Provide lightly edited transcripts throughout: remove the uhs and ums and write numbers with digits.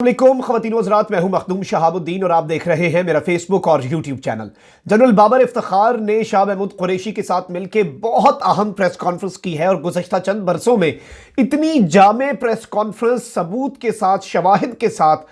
अस्सलामुअलैकुम ख़वातीन व हज़रात, मैं हूं मखदूम शहाबुद्दीन और आप देख रहे हैं मेरा फेसबुक और YouTube channel. General Babar Iftikhar ने शाह महमूद कुरैशी के साथ मिलकर बहुत अहम प्रेस कॉन्फ्रेंस की है और गुज़श्ता चंद बरसों में इतनी जामे प्रेस कॉन्फ्रेंस सबूत के साथ, शवाहिद के साथ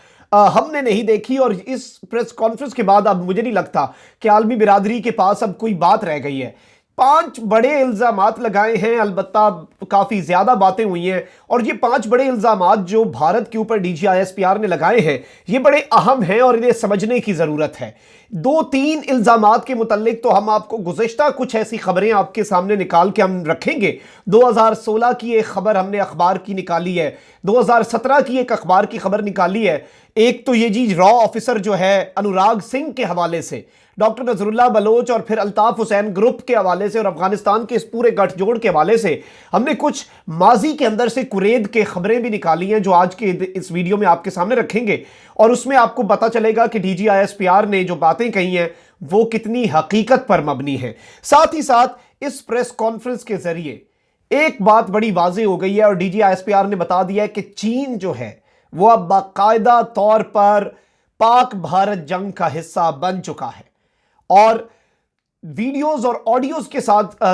हमने नहीं देखी। और इस प्रेस कॉन्फ्रेंस के बाद अब मुझे नहीं लगता कि आलमी बिरादरी के पास अब कोई बात रह गई है। 5 बड़े इल्जामात लगाए हैं, अलबत्ता काफ़ी ज़्यादा बातें हुई हैं और ये 5 बड़े इल्जामात जो भारत के ऊपर DGISPR ने लगाए हैं ये बड़े अहम हैं और इन्हें समझने की ज़रूरत है। 2-3 इल्जामात के मुतल्लिक तो हम आपको गुज़श्ता कुछ ऐसी खबरें आपके सामने निकाल के हम रखेंगे। 2016 की एक खबर हमने अखबार की निकाली है, 2017 की एक अखबार की खबर निकाली है। एक तो ये जी रॉ ऑफिसर जो है अनुराग सिंह के हवाले से, डॉक्टर नजरुल्लाह बलोच और फिर अल्ताफ हुसैन ग्रुप के हवाले से और अफगानिस्तान के इस पूरे गठजोड़ के हवाले से हमने कुछ माजी के अंदर से कुरेद के खबरें भी निकाली हैं जो आज के इस वीडियो में आपके सामने रखेंगे। और उसमें आपको पता चलेगा कि DGISPR ने जो बातें कही हैं वो कितनी हकीकत पर मबनी है। साथ ही साथ इस प्रेस कॉन्फ्रेंस के जरिए एक बात बड़ी वाज़े हो गई है और DGISPR ने बता दिया है कि चीन जो है वो अब बाकायदा तौर पर पाक भारत जंग का हिस्सा बन चुका है और वीडियोस और ऑडियोज के साथ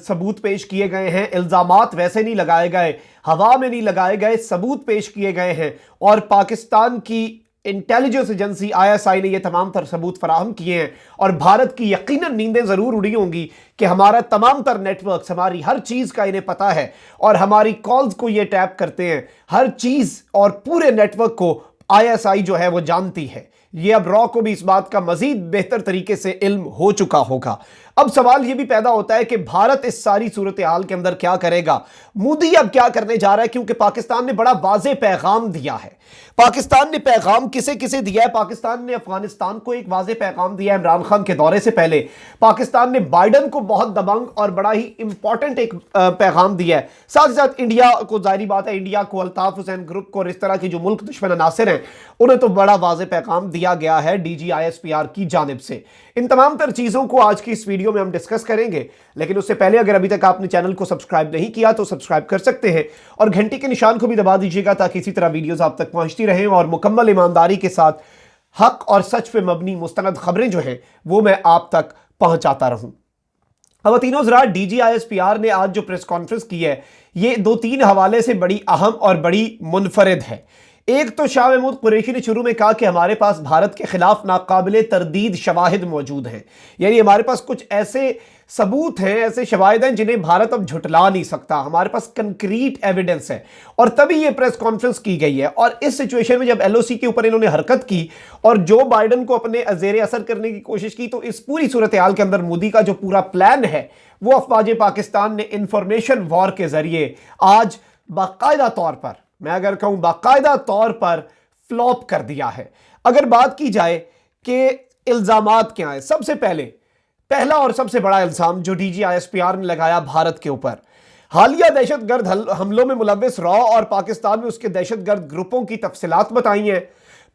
सबूत पेश किए गए हैं। इल्जामात वैसे नहीं लगाए गए, हवा में नहीं लगाए गए, सबूत पेश किए गए हैं और पाकिस्तान की इंटेलिजेंस एजेंसी ISI ने ये तमाम तर सबूत फराहम किए हैं। और भारत की यकीनन नींदें ज़रूर उड़ी होंगी कि हमारा तमाम तर नेटवर्क्स, हमारी हर चीज़ का इन्हें पता है और हमारी कॉल्स को ये टैप करते हैं, हर चीज़ और पूरे नेटवर्क को ISI जो है वो जानती है। ये अब रॉ को भी इस बात का मजीद बेहतर तरीके से इल्म हो चुका होगा। अब सवाल ये भी पैदा होता है कि भारत इस सारी सूरत हाल के अंदर क्या करेगा, मोदी अब क्या करने जा रहा है, क्योंकि पाकिस्तान ने बड़ा वाज़े पैगाम दिया है। पाकिस्तान ने पैगाम किसे किसे दिया है? पाकिस्तान ने अफगानिस्तान को एक वाज़े पैगाम दिया है इमरान खान के दौरे से पहले। पाकिस्तान ने बाइडन को बहुत दबंग और बड़ा ही इंपॉर्टेंट एक पैगाम दिया है। साथ ही साथ इंडिया को, जाहिर बात है, इंडिया को, अल्ताफ हुसैन ग्रुप को और इस तरह की जो मुल्क दुश्मन अनासिर हैं उन्हें तो बड़ा वाज़े पैगाम दिया गया है DGISPR की जानिब से। इन तमाम तर चीज़ों को आज की इस वीडियो में हम डिस्कस करेंगे, लेकिन उससे पहले अगर अभी तक आपने चैनल को सब्सक्राइब नहीं किया तो सब्सक्राइब कर सकते हैं और घंटी के निशान को भी दबा दीजिएगा ताकि इसी तरह वीडियोस आप तक पहुंचती रहें और मुकम्मल ईमानदारी के साथ हक और सच पे मबनी मुस्तनद खबरें जो हैं वो मैं आप तक पहुंचाता रहूं। अब तीनों जरा DGISPR ने आज जो प्रेस कॉन्फ्रेंस की है ये 2-3 हवाले से बड़ी अहम और बड़ी मुनफरिद है। एक तो शाह महमूद कुरैशी ने शुरू में कहा कि हमारे पास भारत के खिलाफ नाकाबिले तरदीद शवाहिद मौजूद हैं, यानी हमारे पास कुछ ऐसे सबूत हैं, ऐसे शवाहिद हैं जिन्हें भारत अब झुटला नहीं सकता, हमारे पास कंक्रीट एविडेंस है। और तभी ये प्रेस कॉन्फ्रेंस की गई है। और इस सिचुएशन में जब LOC के ऊपर इन्होंने हरकत की और जो बाइडन को अपने जेर असर करने की कोशिश की, तो इस पूरी सूरत हाल के अंदर मोदी का जो पूरा प्लान है वो अफवाज पाकिस्तान ने इंफॉर्मेशन वॉर के जरिए आज बाकायदा तौर पर, मैं अगर कहूं बाकायदा तौर पर, फ्लॉप कर दिया है। अगर बात की जाए कि इल्जामात क्या है, सबसे पहला और सबसे बड़ा इल्जाम जो DGISPR ने लगाया भारत के ऊपर, हालिया दहशतगर्द हमलों में मुलव्विस रॉ और पाकिस्तान में उसके दहशतगर्द ग्रुपों की तफसीलात बताई हैं।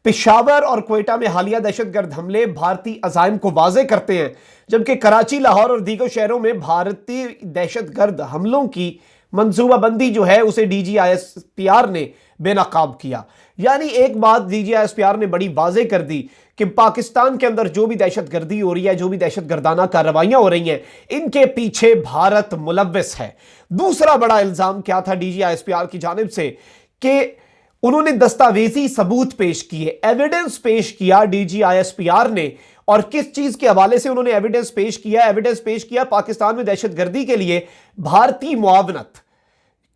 पेशावर और क्वेटा में हालिया दहशतगर्द हमले भारतीय अज़ाइम को वाज़े करते हैं, जबकि कराची, लाहौर और दीगर शहरों में भारतीय दहशतगर्द हमलों की मंसूबाबंदी जो है उसे DGISPR ने बेनकाब किया। यानी एक बात DGISPR ने बड़ी वाज़े कर दी कि पाकिस्तान के अंदर जो भी दहशतगर्दी हो रही है, जो भी दहशतगर्दाना कार्रवाइयां हो रही हैं, इनके पीछे भारत मुलव्विस है। दूसरा बड़ा इल्जाम क्या था DGISPR की जानिब से कि उन्होंने दस्तावेजी सबूत पेश किए, एविडेंस पेश किया DGISPR ने। और किस चीज के हवाले से उन्होंने एविडेंस पेश किया? एविडेंस पेश किया पाकिस्तान में दहशतगर्दी के लिए भारतीय मुआवनत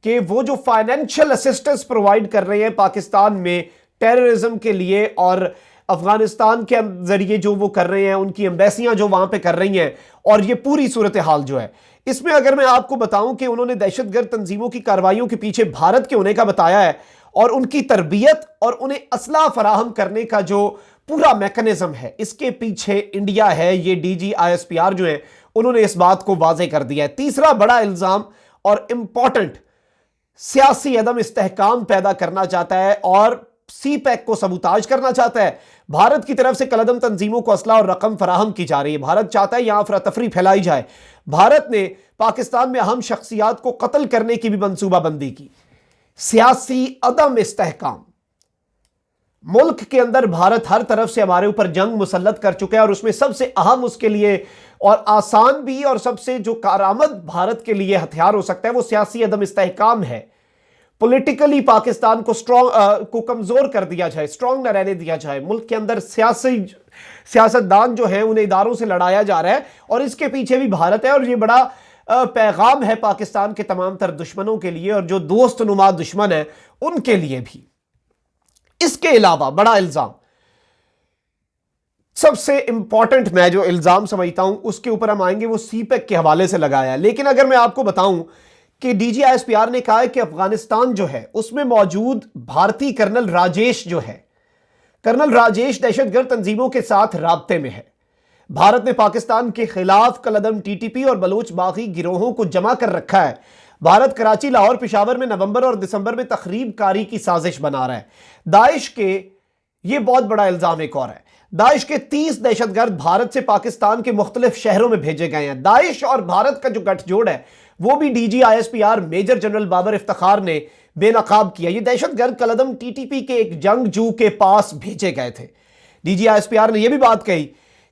के वो जो फाइनेंशियल असिस्टेंस प्रोवाइड कर रहे हैं पाकिस्तान में टेररिज्म के लिए, और अफगानिस्तान के जरिए जो वो कर रहे हैं, उनकी एम्बेसियां जो वहां पे कर रही हैं, और ये पूरी सूरत हाल जो है इसमें अगर मैं आपको बताऊं कि उन्होंने दहशतगर्द तंजीमों की कार्रवाइयों के पीछे भारत के होने का बताया है और उनकी तरबियत और उन्हें असला फराहम करने का जो पूरा मैकेनिज्म है, इसके पीछे इंडिया है। ये DGISPR जो है उन्होंने इस बात को वाजे कर दिया है। तीसरा बड़ा इल्जाम और इंपॉर्टेंट, सियासी अदम इस्तेहकाम पैदा करना चाहता है और CPEC को सबूताज करना चाहता है। भारत की तरफ से कलदम तंजीमों को असला और रकम फराहम की जा रही है। भारत चाहता है यहां अफरा तफरी फैलाई जाए। भारत ने पाकिस्तान में अहम शख्सियात को कत्ल करने की भी मंसूबाबंदी की। सियासी अदम इस्तेहकाम, मुल्क के अंदर भारत हर तरफ से हमारे ऊपर जंग मुसल्लत कर चुका है और उसमें सबसे अहम उसके लिए और आसान भी और सबसे जो कारआमद भारत के लिए हथियार हो सकता है वो सियासी अदम इस्तेहकाम है। पॉलिटिकली पाकिस्तान को स्ट्रॉन्ग को कमजोर कर दिया जाए, स्ट्रॉन्ग न रहने दिया जाए। मुल्क के अंदर सियासतदान जो है उन्हें इदारों से लड़ाया जा रहा है और इसके पीछे भी भारत है और ये बड़ा पैगाम है पाकिस्तान के तमाम तर दुश्मनों के लिए और जो दोस्त नुमा दुश्मन है उनके लिए भी। इसके अलावा बड़ा इल्जाम, सबसे इंपॉर्टेंट मैं जो इल्जाम समझता हूं उसके ऊपर हम आएंगे, वो सीपेक के हवाले से लगाया है। लेकिन अगर मैं आपको बताऊं कि डीजीआईएसपीआर ने कहा है कि अफगानिस्तान जो है उसमें मौजूद भारतीय कर्नल राजेश जो है, कर्नल राजेश दहशतगर्द तंजीमों के साथ राब्ते में है। भारत ने पाकिस्तान के खिलाफ कलअदम टीटीपी और बलोच बागी गिरोहों को जमा कर रखा है। भारत कराची, लाहौर, पेशावर में नवंबर और दिसंबर में तखरीब कारी की साजिश बना रहा है। दाइश के, यह बहुत बड़ा इल्जाम एक और है, दाइश के 30 दहशतगर्द भारत से पाकिस्तान के मुख्तलिफ शहरों में भेजे गए हैं। दाइश और भारत का जो गठजोड़ है वो भी DG ISPR major general Babar Iftikhar ने बेनकाब किया। ये दहशतगर्द कलअदम टीटीपी के एक जंगजू के पास भेजे गए थे। डीजीआईएसपीआर ने यह भी बात कही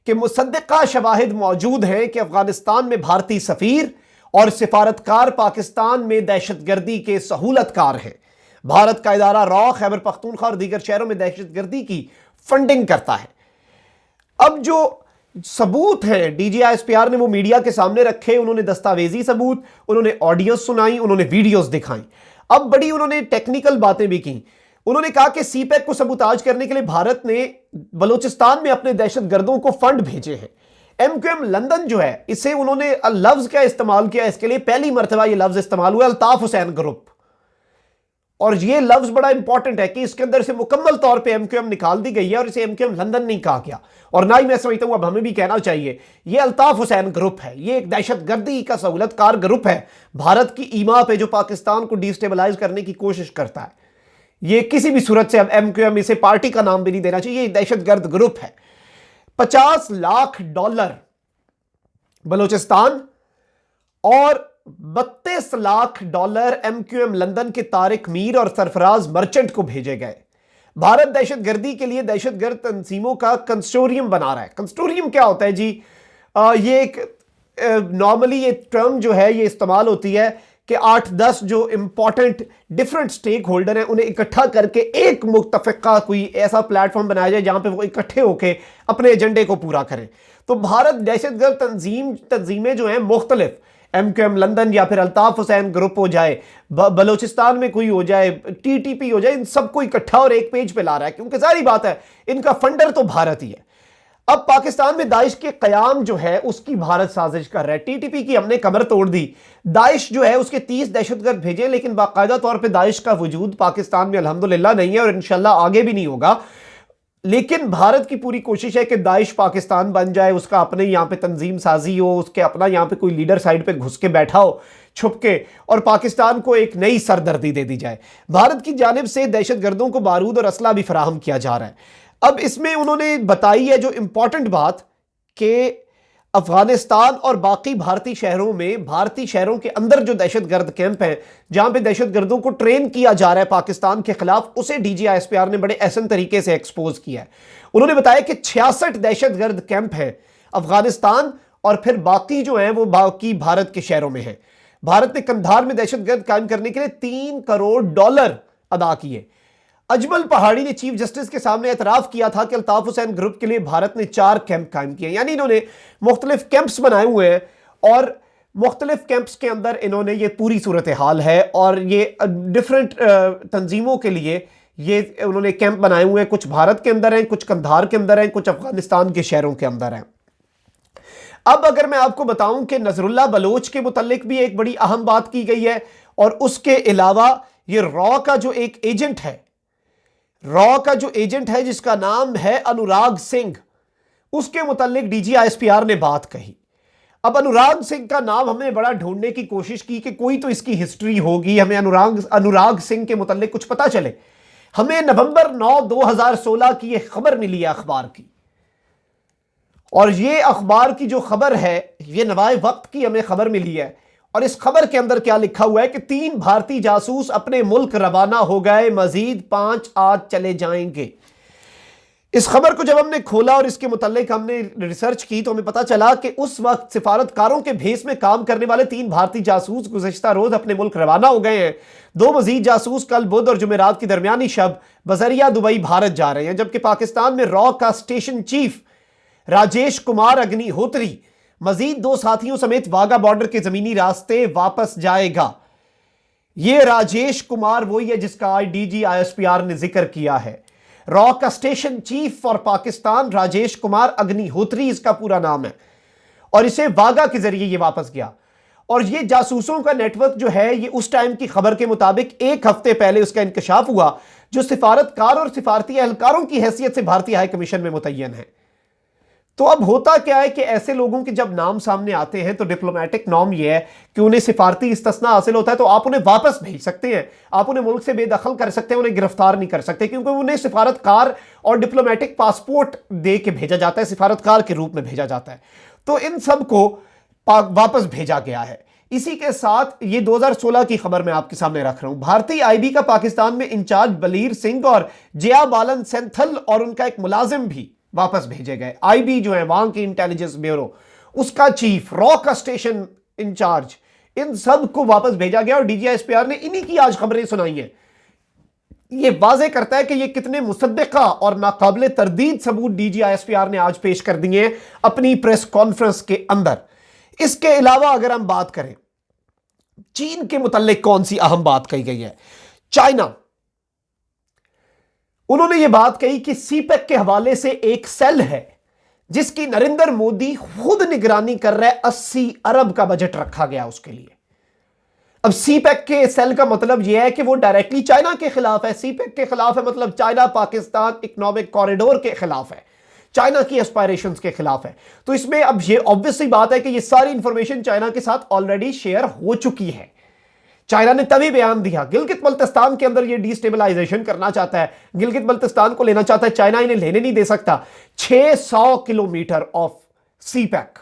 कि मुसद्दिका शवाहिद मौजूद हैं कि अफगानिस्तान में भारतीय सफीर और सिफारतकार पाकिस्तान में दहशतगर्दी के सहूलतकार हैं। भारत का इदारा रॉ खैबर पख्तूनख्वा और दीगर शहरों में दहशतगर्दी की फंडिंग करता है। अब जो सबूत हैं डीजीआईएसपीआर ने वो मीडिया के सामने रखे, उन्होंने दस्तावेजी सबूत, उन्होंने ऑडियो सुनाई, उन्होंने वीडियोस दिखाई। अब बड़ी उन्होंने टेक्निकल बातें भी की। उन्होंने कहा कि सीपेक को सबूताज करने के लिए भारत ने बलूचिस्तान में अपने दहशतगर्दों को फंड भेजे हैं। एमक्यूएम लंदन जो है, इसे उन्होंने लफ्ज क्या इस्तेमाल किया, इसके लिए पहली मरतबा यह लफ्ज इस्तेमाल हुआ अल्ताफ हुसैन ग्रुप। और यह लफ्ज बड़ा इंपॉर्टेंट है कि इसके अंदर से मुकम्मल तौर पे एमक्यूएम निकाल दी गई है और इसे एमक्यूएम लंदन नहीं कहा गया और ना ही मैं समझता हूं अब हमें भी कहना चाहिए। यह अल्ताफ हुसैन ग्रुप है, यह एक दहशतगर्दी का सहूलतकार ग्रुप है भारत की ईमा पे, जो पाकिस्तान को डिस्टेबलाइज करने की कोशिश करता है। यह किसी भी सूरत से, अब एमक्यूएम इसे पार्टी का नाम भी नहीं देना चाहिए, यह दहशतगर्द ग्रुप है। $50 लाख बलूचिस्तान और $32 लाख एमक्यूएम लंदन के तारिक मीर और सरफराज मर्चेंट को भेजे गए। भारत दहशतगर्दी के लिए दहशतगर्द तंजीमों का कंसोर्टियम बना रहा है। कंसोर्टियम क्या होता है जी? ये एक नॉर्मली ये टर्म जो है ये इस्तेमाल होती है कि 8-10 जो इंपॉर्टेंट डिफरेंट स्टेक होल्डर हैं उन्हें इकट्ठा करके एक मुत्तफिका कोई ऐसा प्लेटफॉर्म बनाया जाए जहां पे वो इकट्ठे होकर अपने एजेंडे को पूरा करें। तो भारत दहशतगर्द तंजीमें जो हैं मुख्तलिफ, एमक्यूएम लंदन या फिर अल्ताफ हुसैन ग्रुप हो जाए, बलूचिस्तान में कोई हो जाए, टीटीपी हो जाए, इन सबको इकट्ठा और एक पेज पे ला रहा है, क्योंकि सारी बात है इनका फंडर तो भारत ही है। अब पाकिस्तान में दाइश के कयाम जो है उसकी भारत साजिश कर रहा है। टीटीपी की हमने कमर तोड़ दी, दाइश जो है उसके 30 दहशतगर्द भेजे, लेकिन बाकायदा तौर पे दाइश का वजूद पाकिस्तान में अल्हम्दुलिल्लाह नहीं है और इंशाल्लाह आगे भी नहीं होगा। लेकिन भारत की पूरी कोशिश है कि दाइश पाकिस्तान बन जाए, उसका अपने यहाँ पे तंजीम साजी हो, उसके अपना यहाँ पे कोई लीडर साइड पे घुस के बैठा हो छुप के, और पाकिस्तान को एक नई सरदर्दी दे दी जाए। भारत की जानिब से दहशतगर्दों को बारूद और असला भी फराहम किया जा रहा है। अब इसमें उन्होंने बताई है जो इंपॉर्टेंट बात कि अफगानिस्तान और बाकी भारतीय शहरों के अंदर जो दहशतगर्द कैंप हैं जहां पे दहशतगर्दों को ट्रेन किया जा रहा है पाकिस्तान के खिलाफ, उसे डीजीआईएसपीआर ने बड़े एहसन तरीके से एक्सपोज किया है। उन्होंने बताया कि 66 दहशतगर्द कैंप हैं अफगानिस्तान और फिर बाकी जो हैं वो बाकी भारत के शहरों में हैं। भारत ने कंधार में दहशतगर्द कायम करने के लिए $3 करोड़ अदा किए। अजमल पहाड़ी ने चीफ जस्टिस के सामने एतराफ किया था कि अल्ताफ हुसैन ग्रुप के लिए भारत ने 4 कैंप कायम किए, यानी इन्होंने मुख्तलिफ कैंप्स बनाए हुए हैं और मुख्तलिफ कैंप्स के अंदर इन्होंने ये पूरी सूरत हाल है और ये डिफरेंट तंजीमों के लिए ये उन्होंने कैंप बनाए हुए हैं। कुछ भारत के अंदर हैं, कुछ कंधार के अंदर हैं, कुछ अफगानिस्तान के शहरों के अंदर हैं। अब अगर मैं आपको बताऊं कि नजरुल्लाह बलोच के मुतालिक भी एक बड़ी अहम बात की गई है और उसके अलावा ये रॉ का जो एजेंट है जिसका नाम है अनुराग सिंह, उसके मुतालिक डीजीआईएसपीआर ने बात कही। अब अनुराग सिंह का नाम हमने बड़ा ढूंढने की कोशिश की कि कोई तो इसकी हिस्ट्री होगी, हमें अनुराग सिंह के मुतालिक कुछ पता चले। हमें नवंबर 9, 2016 की यह खबर मिली है अखबार की, और ये अखबार की जो खबर है ये नवाए वक्त की हमें खबर मिली है। और इस खबर के अंदर क्या लिखा हुआ है कि 3 भारतीय जासूस अपने मुल्क रवाना हो गए, मजीद 5 आज चले जाएंगे। इस खबर को जब हमने खोला और इसके मुतालिक हमने रिसर्च की तो हमें पता चला कि उस वक्त सिफारतकारों के भेस में काम करने वाले 3 भारतीय जासूस गुज़श्ता रोज अपने मुल्क रवाना हो गए हैं। 2 मजीद जासूस कल बुध और जुमेरात की दरमियानी शब बजरिया दुबई भारत जा रहे हैं, जबकि पाकिस्तान में रॉ का स्टेशन चीफ राजेश कुमार अग्निहोत्री मजीद 2 साथियों समेत वाघा बॉर्डर के जमीनी रास्ते वापस जाएगा। यह राजेश कुमार वही है जिसका डीजी ISPR ने जिक्र किया है। रॉ का station chief for Pakistan Rajesh Kumar Agnihotri इसका पूरा नाम है, और इसे वाघा के जरिए ये वापस गया। और ये जासूसों का नेटवर्क जो है, ये उस टाइम की खबर के मुताबिक 1 हफ्ते पहले उसका इंकशाफ हुआ, जो सिफारतकार और सिफारती एहलकारों की हैसियत से भारतीय हाई कमीशन में मुतय्यन है। तो अब होता क्या है कि ऐसे लोगों के जब नाम सामने आते हैं तो डिप्लोमेटिक नॉर्म यह है कि उन्हें सिफारती इस्तिस्ना हासिल होता है तो आप उन्हें वापस भेज सकते हैं, आप उन्हें मुल्क से बेदखल कर सकते हैं, उन्हें गिरफ्तार नहीं कर सकते, क्योंकि उन्हें सिफारतकार और डिप्लोमेटिक पासपोर्ट दे के भेजा जाता है, सिफारतकार के रूप में भेजा जाता है। तो इन सब को वापस भेजा गया है। इसी के साथ ये 2016 की खबर मैं आपके सामने रख रहा हूं। भारतीय IB का पाकिस्तान में इंचार्ज बलीर सिंह और जया बालन सेंथल और उनका एक मुलाजिम भी वापस भेजे गए। IB जो है वहां की इंटेलिजेंस ब्यूरो, उसका चीफ, रॉ का स्टेशन इंचार्ज, इन सब को वापस भेजा गया। और DGISPR ने इन्हीं की आज खबरें सुनाई हैं। ये वाजे करता है कि ये कितने मुसद्दिका और नाकाबिले तरदीद सबूत DGISPR ने आज पेश कर दिए हैं अपनी प्रेस कॉन्फ्रेंस के अंदर। इसके अलावा अगर हम बात करें चीन के मुताल्लिक कौन सी अहम बात कही गई है। चाइना, उन्होंने यह बात कही कि CPEC के हवाले से एक सेल है जिसकी नरेंद्र मोदी खुद निगरानी कर रहे हैं। 80 अरब का बजट रखा गया उसके लिए। अब CPEC के सेल का मतलब यह है कि वो डायरेक्टली चाइना के खिलाफ है। CPEC के खिलाफ है मतलब चाइना पाकिस्तान इकोनॉमिक कॉरिडोर के खिलाफ है, चाइना की एस्पायरेशंस के खिलाफ है। तो इसमें अब ये ऑब्वियसली बात है कि ये सारी इंफॉर्मेशन चाइना के साथ ऑलरेडी शेयर हो चुकी है। चाइना ने तभी बयान दिया, गिलगित बल्तिस्तान के अंदर ये डिस्टेबलाइजेशन करना चाहता है, गिलगित बल्तिस्तान को लेना चाहता है, चाइना इन्हें लेने नहीं दे सकता। 600 किलोमीटर ऑफ CPEC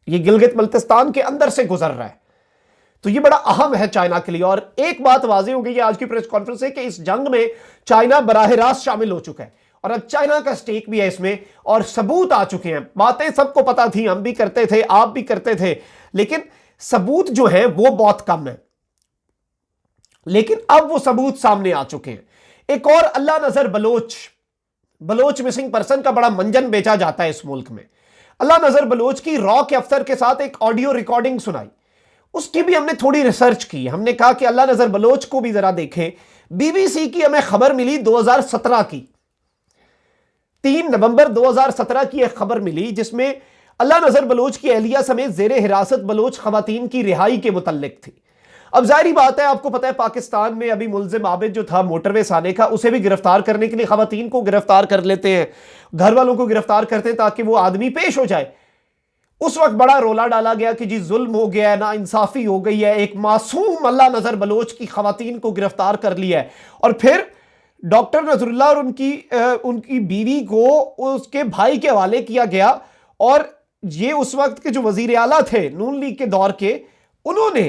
ये गिलगित बल्तिस्तान के अंदर से गुजर रहा है। तो ये बड़ा अहम है चाइना के लिए। और एक बात वाज़ेह हो गई है आज की प्रेस कॉन्फ्रेंस से कि इस जंग में चाइना बराह रास्त शामिल हो चुका है और अब चाइना का स्टेक भी है इसमें, और सबूत आ चुके हैं। बातें सबको पता थी, हम भी करते थे, आप भी करते थे, लेकिन सबूत जो है वो बहुत कम है। लेकिन अब वो सबूत सामने आ चुके हैं। एक और अल्लाह नजर बलोच मिसिंग पर्सन का बड़ा मंजन बेचा जाता है इस मुल्क में। अल्लाह नजर बलोच की रॉ के अफसर के साथ एक ऑडियो रिकॉर्डिंग सुनाई, उसकी भी हमने थोड़ी रिसर्च की। हमने कहा कि अल्लाह नजर बलोच को भी जरा देखें। BBC की हमें खबर मिली 2017 की, 3 नवंबर 2017 की एक खबर मिली जिसमें अल्लाह नजर बलोच की एहलिया समेत जेरे हिरासत बलोच खवातीन की रिहाई के मुतल्लिक थी। अब जाहिर बात है, आपको पता है पाकिस्तान में अभी मुल्जिम आबिद जो था मोटरवे साने का, उसे भी गिरफ्तार करने के लिए खवातीन को गिरफ्तार कर लेते हैं, घर वालों को गिरफ्तार करते हैं ताकि वो आदमी पेश हो जाए। उस वक्त बड़ा रोला डाला गया कि जी जुल्म हो गया है, ना इंसाफी हो गई है, एक मासूम अल्लाह नजर बलोच की खवातीन को गिरफ्तार कर लिया है। और फिर डॉक्टर नजरुल्लाह और उनकी बीवी को उसके भाई के हवाले किया गया। और ये उस वक्त के जो वजीर आला थे नून लीग के दौर के, उन्होंने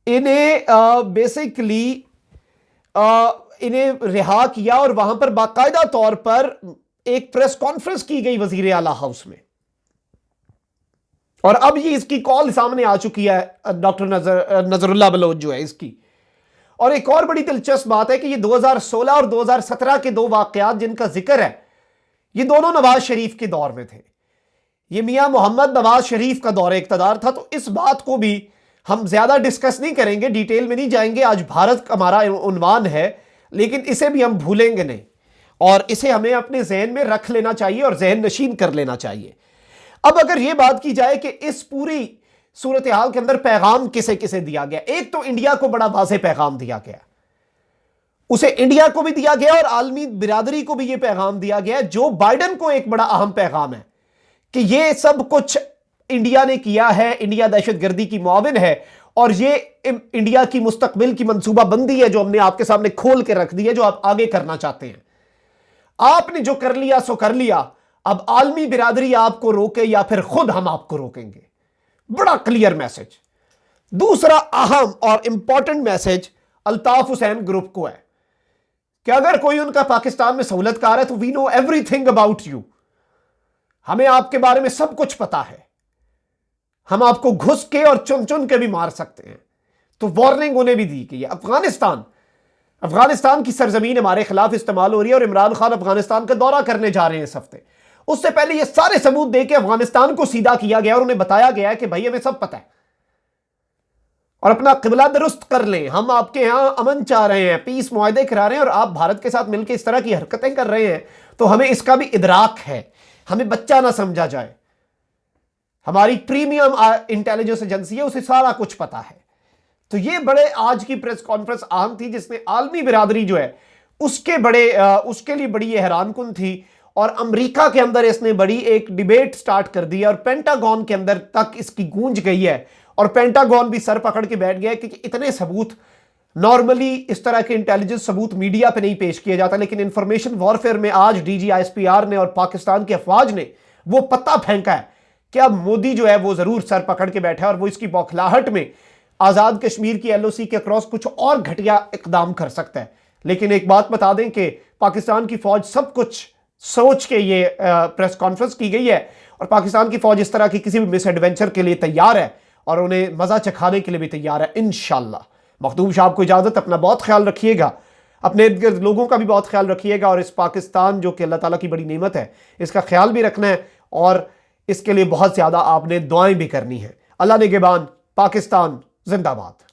इन्हें बेसिकली इन्हें रिहा किया और वहां पर बाकायदा तौर पर एक प्रेस कॉन्फ्रेंस की गई वजीर आला हाउस में। और अब ये इसकी कॉल सामने आ चुकी है डॉक्टर नजरुल्लाह बलोच जो है इसकी। और एक और बड़ी दिलचस्प बात है कि ये 2016 और 2017 के 2 वाकयात जिनका जिक्र है, ये दोनों नवाज शरीफ के दौर में थे। ये मियां मोहम्मद नवाज शरीफ का दौर इक़्तिदार था। तो इस बात को भी हम ज्यादा डिस्कस नहीं करेंगे, डिटेल में नहीं जाएंगे। आज भारत हमारा उन्वान है, लेकिन इसे भी हम भूलेंगे नहीं और इसे हमें अपने जहन में रख लेना चाहिए और जहन नशीन कर लेना चाहिए। अब अगर यह बात की जाए कि इस पूरी सूरत हाल के अंदर पैगाम किसे किसे दिया गया, एक तो इंडिया को बड़ा वाज़ेह पैगाम दिया गया, उसे इंडिया को भी दिया गया और आलमी बिरादरी को भी यह पैगाम दिया गया। जो बाइडन को एक बड़ा अहम पैगाम है कि यह सब कुछ इंडिया ने किया है, इंडिया दहशतगर्दी की मुआविन है और यह इंडिया की मुस्तकबिल की मंसूबाबंदी है जो हमने आपके सामने खोल के रख दी है, जो आप आगे करना चाहते हैं। आपने जो कर लिया सो कर लिया, अब आलमी बिरादरी आपको रोके या फिर खुद हम आपको रोकेंगे। बड़ा क्लियर मैसेज। दूसरा अहम और important message Altaf Hussain group को है। कि अगर कोई उनका पाकिस्तान में सहूलतकार है तो we know everything about you, हमें आपके बारे में सब कुछ पता है, हम आपको घुस के और चुन चुन के भी मार सकते हैं। तो वार्निंग उन्हें भी दी गई है। अफगानिस्तान की सरजमीन हमारे खिलाफ इस्तेमाल हो रही है और इमरान खान अफगानिस्तान का दौरा करने जा रहे हैं इस हफ्ते। उससे पहले ये सारे सबूत देके अफगानिस्तान को सीधा किया गया और उन्हें बताया गया है कि भाई हमें सब पता है और अपना किबला दुरुस्त कर लें, हम आपके यहां अमन चाह रहे हैं, पीस मुआहदे करा रहे हैं और आप भारत के साथ मिलकर इस तरह की हरकतें कर रहे हैं, तो हमें इसका भी इदराक है, हमें बच्चा ना समझा जाए। हमारी प्रीमियम इंटेलिजेंस एजेंसी है, उसे सारा कुछ पता है। तो ये बड़े आज की प्रेस कॉन्फ्रेंस अहम थी जिसने आलमी बिरादरी जो है उसके लिए बड़ी हैरानकुन थी और अमेरिका के अंदर इसने बड़ी एक डिबेट स्टार्ट कर दी और पेंटागन के अंदर तक इसकी गूंज गई है और पेंटागन भी सर पकड़ के बैठ गया क्योंकि इतने सबूत नॉर्मली इस तरह के इंटेलिजेंस सबूत मीडिया पे नहीं पेश किया जाता, लेकिन इंफॉर्मेशन वॉरफेयर में आज डीजीआईएसपीआर ने और पाकिस्तान की अफवाज ने वो पत्ता फेंका है कि अब मोदी जो है वो जरूर सर पकड़ के बैठा है और वो इसकी बौखलाहट में आजाद कश्मीर की एलओसी के क्रॉस कुछ और घटिया इकदाम कर सकता है। लेकिन एक बात बता दें कि पाकिस्तान की फौज सब कुछ सोच के ये प्रेस कॉन्फ्रेंस की गई है और पाकिस्तान की फौज इस तरह की किसी भी मिस एडवेंचर के लिए तैयार है और उन्हें मजा चखाने के लिए भी तैयार है इंशाल्लाह। मखदूम साहब को इजाजत, अपना बहुत ख्याल रखिएगा, अपने इर्द गिर्द लोगों का भी बहुत ख्याल रखिएगा और इस पाकिस्तान जो कि अल्लाह ताला की बड़ी नेमत है इसका ख्याल भी रखना है और इसके लिए बहुत ज्यादा आपने दुआएं भी करनी है। अल्लाह निगहबान, पाकिस्तान जिंदाबाद।